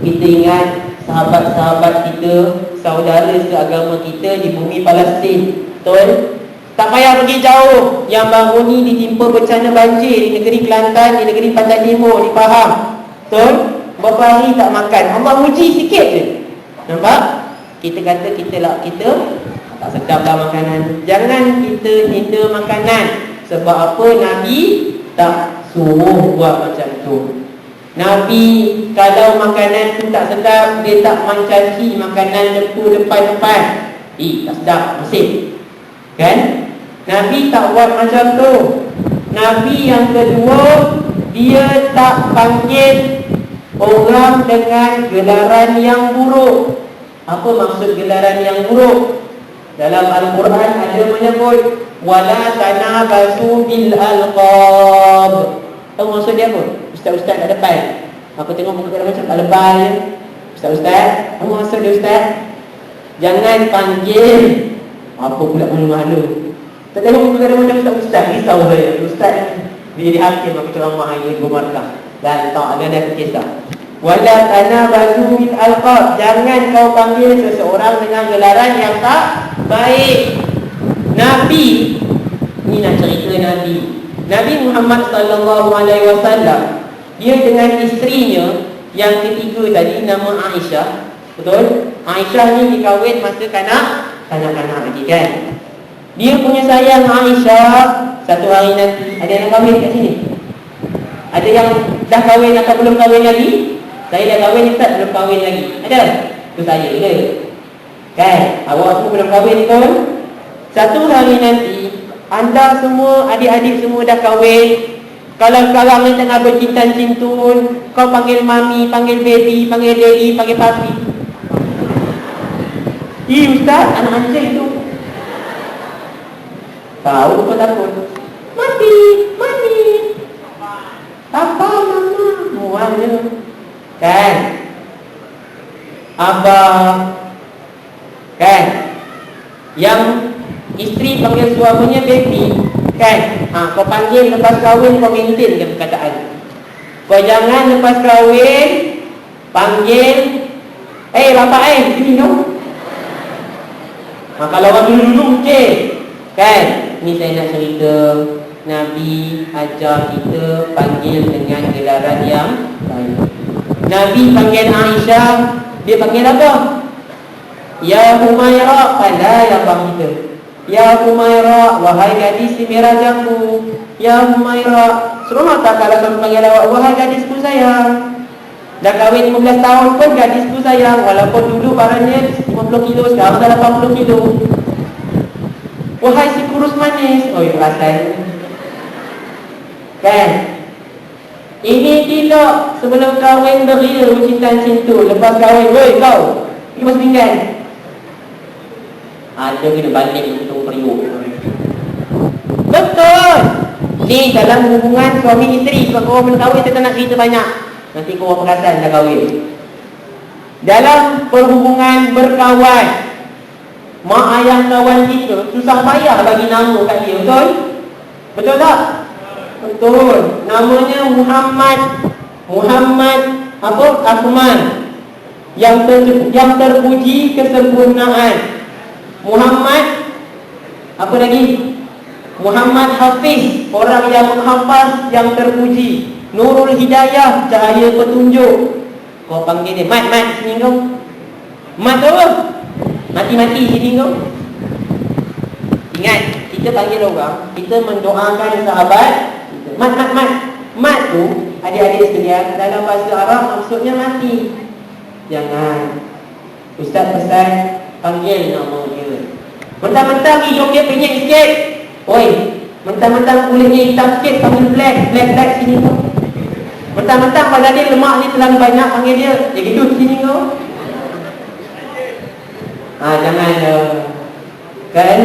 kita ingat sahabat-sahabat kita, saudara seagama kita di bumi Palestin. Betul? Tak payah pergi jauh. Yang baru ni ditimpa bencana banjir di negeri Kelantan, di negeri Pantai Timur, di Pahang. Betul? Berapa hari tak makan. Allah uji sikit je. Nampak? Kita kata kita tak sedap lah makanan. Jangan kita hina makanan. Sebab apa? Nabi tak suruh buat macam tu. Nabi kalau makanan tu tak sedap, dia tak mencaci makanan depan-depan. Tak sedap, masih. Kan? Nabi tak buat macam tu. Nabi yang kedua, dia tak panggil orang dengan gelaran yang buruk. Apa maksud gelaran yang buruk? Dalam Al-Quran ada menyebut wala tanabasu bil alqab. Tahu maksud dia apa? Ustaz-ustaz kat depan. Aku tengok muka dia macam tak lebay. Ustaz-ustaz, apa maksud dia Ustaz? Jangan panggil apa pula malu-malu. Tak tengok muka dia macam ustaz-ustaz. Risau saya. Ustaz dia hakim aku ceramah hari ini bermarkah. Dan tak ada kisah. Wala tanabazu bil alqab. Jangan kau panggil seseorang dengan gelaran yang tak baik. Nabi, ni nak cerita Nabi. Nabi Muhammad sallallahu alaihi wasallam, dia dengan isterinya yang ketiga tadi nama Aisyah. Betul? Aisyah ni dikahwin masa kanak-kanak lagi kan. Dia punya sayang Aisyah. Satu hari nanti ada yang kahwin kat sini? Ada yang dah kahwin atau belum kahwin lagi? Saya dah kahwin Ustaz, belum kahwin lagi. Ada? Itu saya ke? Kan? Awak semua belum kahwin tu. Satu hari nanti anda semua, adik-adik semua dah kahwin. Kalau sekarang ni tengah bercinta-cintun, kau panggil mami, panggil baby, panggil daddy, panggil papi. Ustaz, anak anjing tu. Tahu apa takut? Mati, mami. Apa mama? Muanya. Kan? Abang. Kan? Yang isteri panggil suaminya baby. Kan? Kau panggil lepas kahwin, kau maintain ke perkataan. Kau jangan lepas kahwin panggil bapak sini dong. Kalau orang dulu okey. Kan? Ni saya nak cerita Nabi ajar kita panggil dengan gelaran yang baik. Nabi panggil Aisyah, dia panggil apa? Ya Humaira, pada ya bang kita. Ya Humaira, wahai gadis si merah jambu. Ya Humaira, seronok tak kalau kamu panggil awak wahai gadisku sayang. Dah kahwin 15 tahun pun gadisku sayang. Walaupun dulu barannya 50 kilo, sekarang dah 80 kilo. Wahai si kurus manis. Oh, perasan. Kan? Ini tidak sebelum kahwin beria bercinta-cintu. Lepas kahwin, woi kau, pergi masuk pinggan. Ada kena balik untuk periuk. Betul. Ni Ni dalam hubungan suami isteri. Sebab korang belum kahwin, saya tak nak cerita banyak. Nanti korang perasan dah kahwin. Dalam perhubungan berkawan, mak ayah kawan kita susah payah bagi nama kat dia, betul? Betul tak? Betul. Namanya Muhammad apa? Asman. Yang terpuji kesempurnaan. Muhammad apa lagi? Muhammad Hafiz, orang yang menghafaz yang terpuji. Nurul Hidayah, cahaya petunjuk. Kau panggil dia, Mat, sini kau. Mat tu apa? Mati sini kau. Ingat, kita panggil orang, kita mendoakan sahabat kita. Mat tu, adik-adik sekalian, dalam bahasa Arab maksudnya mati. Jangan. Ustaz pesan, panggil nama dia. Mentang-mentang hidung dia penyek sikit. Oi, mentang-mentang kulitnya hitam sikit, panggil black sini kau. Mentang-mentang pada dia lemak ni terlalu banyak, panggil dia gendut sini kau. Jangan kan?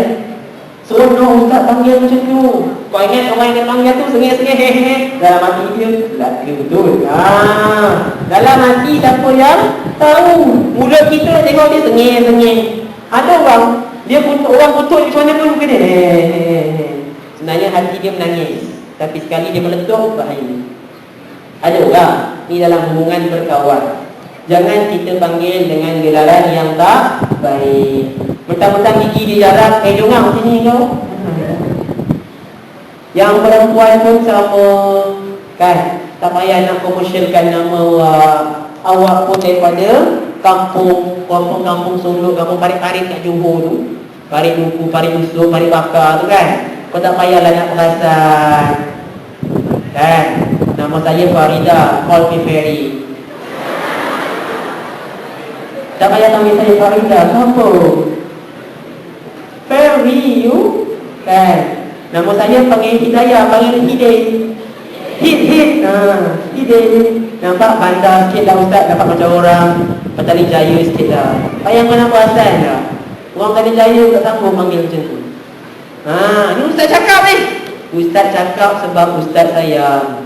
Seronok ustaz panggil macam tu. Kau ingat orang yang panggil tu sengih-sengih dalam hati dia lelaki betul. Dalam hati siapa yang tahu. Mulut kita tengok dia sengih-sengih. Ada orang dia orang putus macam mana pun muka dia sebenarnya hati dia menangis, tapi sekali dia meletup, bahaya. Ada orang ni dalam hubungan berkawan, jangan kita panggil dengan gelaran yang tak baik. Mentang-mentang gigi dia jarak, jongak macam ni kau. Yang perempuan pun sama kan, tak payah nak komersialkan nama awak pun daripada kampung Solo, kampung parit-parit kat Johor tu, parit Duku, parit Usul, parit Bakar tu kan. Kau tak payahlah nak perasan kan. Nama saya Farida, call me Ferry. Tak payah panggil saya Farida, siapa? Ferry you kan. Nama saya panggil Hidayah, panggil Hid. Nampak bandar sikit dah ustaz, dapat macam orang Petaling Jaya sikit dah. Payah kau nak perasan dah. Orang Petaling Jaya tak sanggup panggil macam tu. Ni ustaz cakap ni. Ustaz cakap sebab ustaz sayang.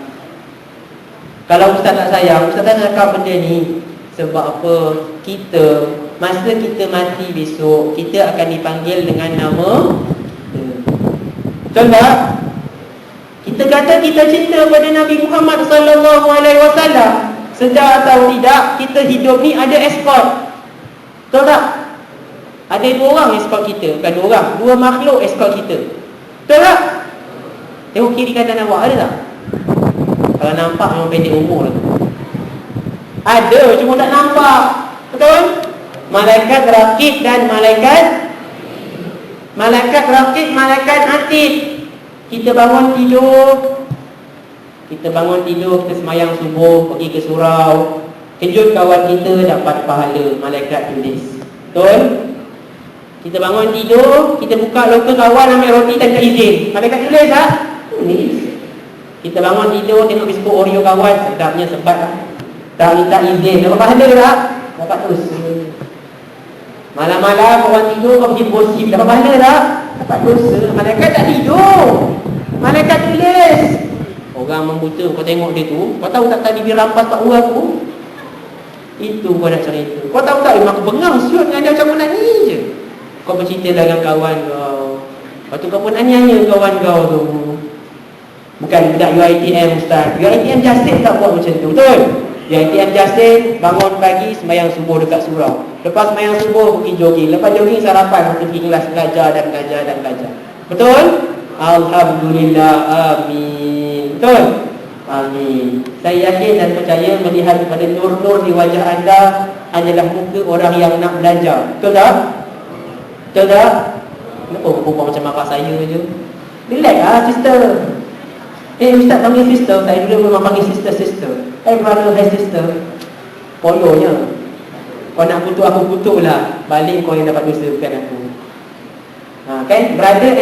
Kalau ustaz tak sayang, ustaz tak cakap benda ni. Sebab apa? Masa kita mati besok, kita akan dipanggil dengan nama betul tak? Kita kata kita cinta pada Nabi Muhammad sallallahu alaihi wasallam. Sedar atau tidak, kita hidup ni ada escort. Betul tak? Ada dua orang escort kita. Bukan dua orang, dua makhluk escort kita. Betul tak? Tengok kiri kanan awak, ada tak? Kalau nampak memang pendek umur tu. Ada, cuma tak nampak. Betul? Malaikat rakib dan malaikat rakib, malaikat atid. Kita bangun tidur, kita semayang subuh, pergi ke surau, kejut kawan kita, dapat pahala, malaikat tulis. Betul? Kita bangun tidur, kita buka loka kawan ambil roti tanpa izin, malaikat tulis tak? Tulis. Kita bangun tidur, tengok biskut Oreo kawan, sedapnya sebat lah. Tak minta izin, dapat pahala tak? Dapat terus. Malam-malam orang tidur, kau pergi gosip, dapat pahala tak? Dapat dosa. Malaikat tak tidur, malaikat tulis. Orang membuta, kau tengok dia tu, kau tahu tak tadi dia rampas tak orang tu? Itu kau nak cerita. Kau tahu tak, memang aku bengang siut dengan dia macam mana ni je. Kau bercerita dengan kawan kau, lepas tu kau pun aniaya kawan kau tu. Bukan budak UiTM ustaz. UiTM Justin tak buat macam tu, betul? UiTM Justin bangun pagi sembahyang subuh dekat surau. Lepas sembahyang subuh pergi jogging. Lepas jogging sarapan, pergi kelas belajar. Betul? Alhamdulillah, amin. Betul? Amin. Saya yakin dan percaya melihat kepada nur-nur di wajah anda adalah muka orang yang nak belajar. Betul tak? Betul tak? Kenapa berbual macam bapak saya je? Relax lah sister. Ustaz panggil sister. Saya dulu memang panggil sister. Brother, sister. Polonya. Kau nak kutuk aku, kutuk lah. Balik kau yang dapat dosa, bukan aku. Kan? Brothers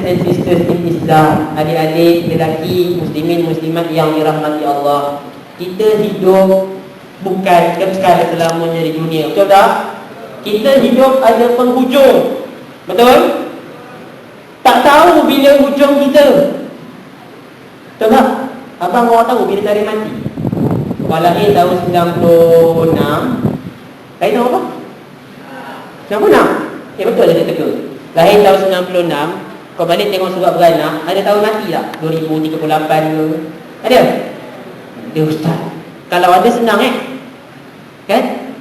and sisters in Islam, adik-adik, lelaki, muslimin, muslimat yang dirahmati Allah. Kita hidup bukan kekal selamanya di dunia. Betul tak? Kita hidup ada penghujung. Betul? Tak tahu bila hujung kita. Betul tak? Abang awak tahu bila tarikh mati? Awak lahir tahun 96. Lahir tahun apa? 96? Betul je kata. Lahir tahun 96. Kau balik tengok surat beranak, ada tahun mati tak? 2038 ke? Ada? Ada ustaz. Kalau ada senang kan?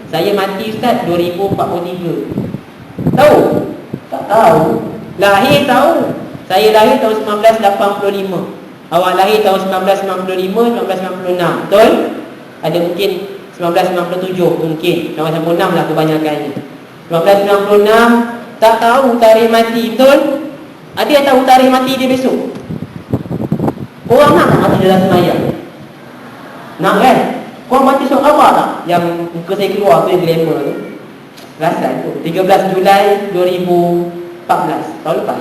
Saya mati ustaz 2043. Tahu? Tak tahu. Lahir tahu. Saya lahir tahun 1985. Awak lahir tahun 1995, 1996. Betul? Ada mungkin 1997 mungkin. 1996 lah kebanyakannya. 1996 tak tahu tarikh mati. Betul? Ada yang tahu tarikh mati dia besok? Korang nak mati dalam semayang? Nak kan? Korang baca surat apa tak? Yang muka saya keluar tu yang glamour tu. Rasan tu 13 Julai 2014. Tahun lepas.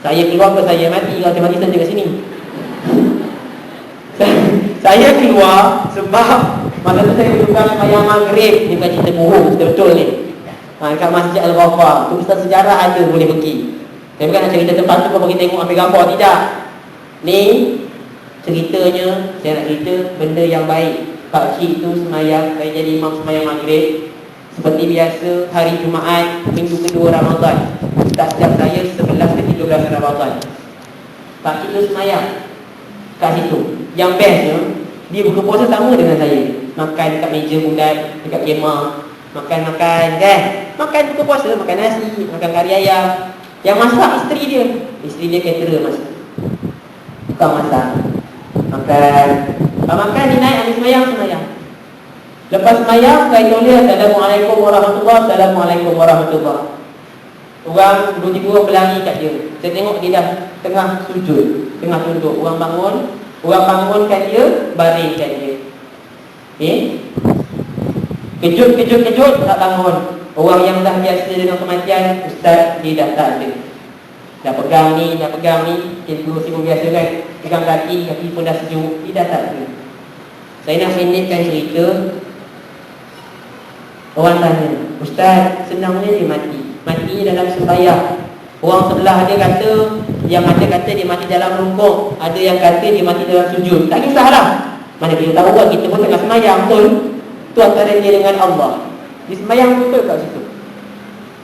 Saya keluar ke saya mati. Kalau saya mati saya kat sini. Saya keluar sebab masa tu saya bertukar semayang maghrib. Ni bukan cerita bohong, betul-betul ni. Kat Masjid Al-Ghafar. Tu ustaz sejarah ada boleh pergi. Saya bukan nak cerita tempat tu kau bagi tengok ambil gambar, tidak. Ni ceritanya, saya nak cerita benda yang baik. Pakcik tu semayang, saya jadi imam semayang maghrib. Seperti biasa, hari Jumaat, minggu kedua Ramadan. Tak setiap saya 11 ke 13 Ramadan. Pakcik tu semayang kat situ. Yang bestnya, dia buka puasa sama dengan saya. Makan dekat meja bulat, dekat kemah. Makan-makan kan. Makan buka puasa, makan nasi, makan kari ayam. Yang masak isteri dia. Isteri dia caterer masak. Bukan masak. Makan. Kalau makan dia naik habis semayang. Lepas semayang saya tulis Assalamualaikum warahmatullahi. Assalamualaikum warahmatullahi. Orang dua-tiga orang berlari kat dia. Saya tengok dia dah tengah sujud, tengah tunduk. Orang bangunkan dia, baringkan dia. Kejut tak bangun. Orang yang dah biasa dengan kematian, ustaz dia dah tak ada. Dah pegang ni, kita dulu sibuk biasa kan. Pegang kaki pun dah sejuk. Dia dah tak ada. Saya nak pendekkan cerita. Orang tanya, ustaz, senangnya dia mati. Matinya dalam sembahyang. Orang sebelah dia kata, yang ada kata dia mati dalam rukuk. Ada yang kata dia mati dalam sujud. Tak kisahlah. Mana kita tahu kan, kita pun tengah sembahyang pun. Itu antara dia dengan Allah. Di sembahyang betul kat situ.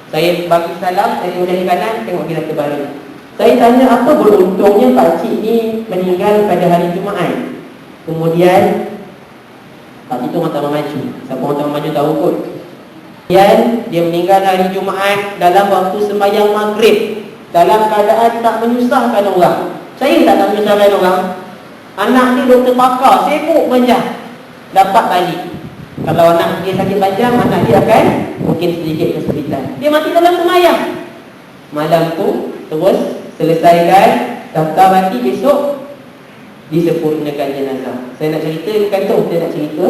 Saya bagi salam, saya tengok dari kanan, tengok dia terbaring. Saya tanya apa beruntungnya pakcik ni meninggal pada hari Jumaat. Kemudian pakcik tu mata maju. Siapa mata maju tahu kot. Kemudian dia meninggal hari Jumaat dalam waktu sembahyang maghrib, dalam keadaan tak menyusahkan orang. Saya tak menyusahkan orang. Anak dia doktor pakar, sibuk manja, dapat balik. Kalau anak dia sakit panjang, anak dia akan mungkin sedikit kesulitan. Dia mati dalam sembahyang. Malam tu terus selesaikan daftar mati, besok disempurnakan jenazah. Saya nak ceritakan tu, saya nak cerita.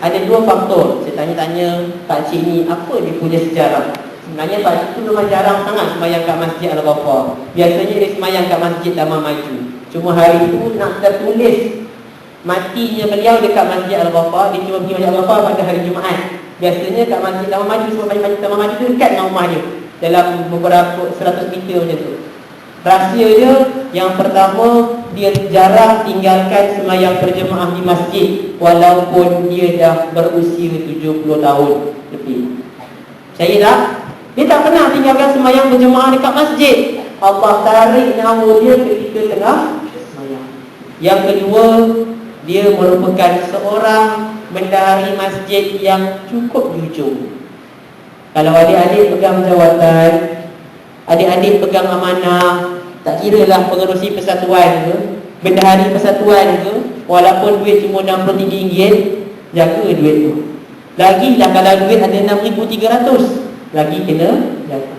Ada dua faktor. Saya tanya-tanya pakcik ni apa dia punya sejarah. Sebenarnya pakcik tu memang jarang sangat sembahyang kat Masjid Al-Ghafar. Biasanya dia sembahyang kat Masjid Damai Maju. Cuma hari tu nak tertulis matinya beliau dekat Masjid Al-Ghafar. Dia cuma pergi Masjid Al-Ghafar pada hari Jumaat. Biasanya kat Masjid Damai Maju, sebab Masjid Damai Maju tu dekat dengan rumah dia, dalam beberapa 100 meter macam tu. Rahsia dia, yang pertama, dia jarang tinggalkan sembahyang berjemaah di masjid walaupun dia dah berusia 70 tahun lebih. Saya tak? Dia tak pernah tinggalkan sembahyang berjemaah dekat masjid. Allah tarik nyawa dia ketika tengah sembahyang. Yang kedua, dia merupakan seorang bendahari masjid yang cukup jujur. Kalau adik-adik pegang jawatan, adik-adik pegang amanah, tak kira lah pengerusi persatuan ke, bendahari persatuan ke, walaupun duit cuma RM63, jaga duit tu. Lagilah kalau duit ada RM6,300, lagi kena jaga.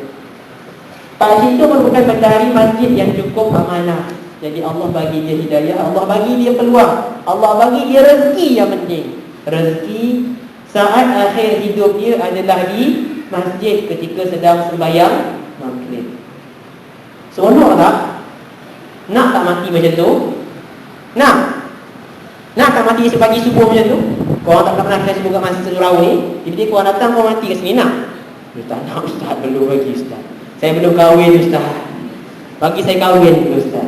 Pakcik tu merupakan bendahari masjid yang cukup amanah. Jadi Allah bagi dia hidayah, Allah bagi dia peluang, Allah bagi dia rezeki yang penting. Rezeki saat akhir hidup dia adalah di masjid ketika sedang sembahyang maghrib. Seronok tak? Nak tak mati macam tu? Nak? Nak tak mati pagi subuh macam tu? Korang tak pernah kita sebut kat masa surau ni, tiba-tiba korang datang, korang mati kat sini, nak? Ustaz, nak ustaz, belum lagi ustaz. Saya belum kahwin ustaz. Bagi saya kahwin dulu ustaz.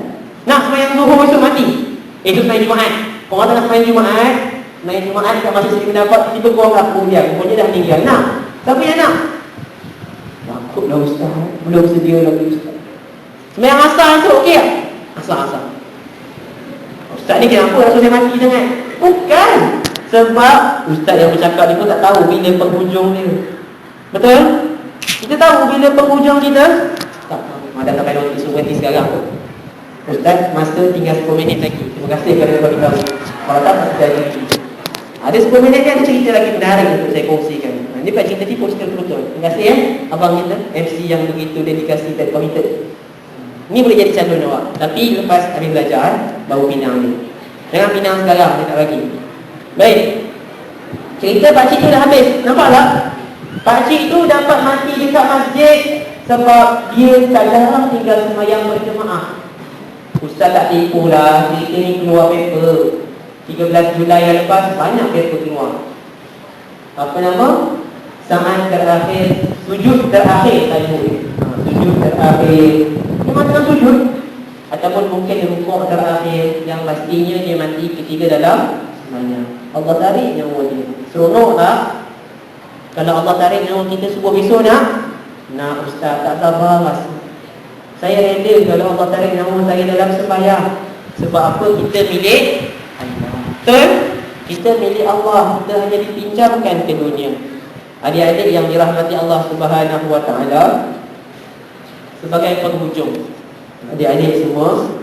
Nak sembahyang zuhur besok mati? Itu main Jumaat. Orang tengah main Jumaat kat masjid Seri Pendapat, tiba korang kampung dia. Rupanya dah meninggal. Nak? Siapa yang nak? Takutlah ustaz. Belum sedia lagi ustaz. Sembahyang asar tu okey tak? Asar. Ustaz ni kenapa rasa saya mati sangat? Bukan. Sebab ustaz yang bercakap ni pun tak tahu bila penghujung dia. Betul? Kita tahu bila penghujung kita? Tak tahu. Ada sampai notis berhenti sekarang tu. Ustaz, masa tinggal 10 minit lagi. Terima kasih kerana bagi tahu. Kalau tak, masih jadi lagi. Ada 10 minit ni ada cerita lagi menarik untuk saya kongsikan. Ini bukan cerita tipu, cerita betul. Terima kasih ya abang kita, MC yang begitu dedikasi dan committed. Ini boleh jadi calon awak. Tapi lepas habis belajar, baru pinang ni. Jangan pinang sekarang, dia tak bagi. Baik. Cerita pakcik tu dah habis. Nampak tak? Pakcik tu dapat mati dekat masjid sebab dia tak jarang tinggal sembahyang berjemaah. Ustaz tak tipu lah. Cerita ni keluar paper 13 Julai yang lepas, banyak paper keluar. Apa nama? Saat terakhir, sujud terakhir tadi. Sujud terakhir. Memang tengah sujud. Ataupun mungkin rukuk terakhir, yang pastinya dia mati ketika dalam sembahyang. Allah tarik nyawa dia. Seronok tak? Kalau Allah tarik nyawa kita subuh besok nak? Nak ustaz, tak sabar mas. Saya rela kalau Allah tarik nyawa saya dalam sembahyang. Sebab apa? Kita milik Allah. Betul? Kita milik Allah. Kita hanya dipinjamkan ke dunia. Adik-adik yang dirahmati Allah Subhanahu Wa Taala, sebagai penghujung, adik-adik semua,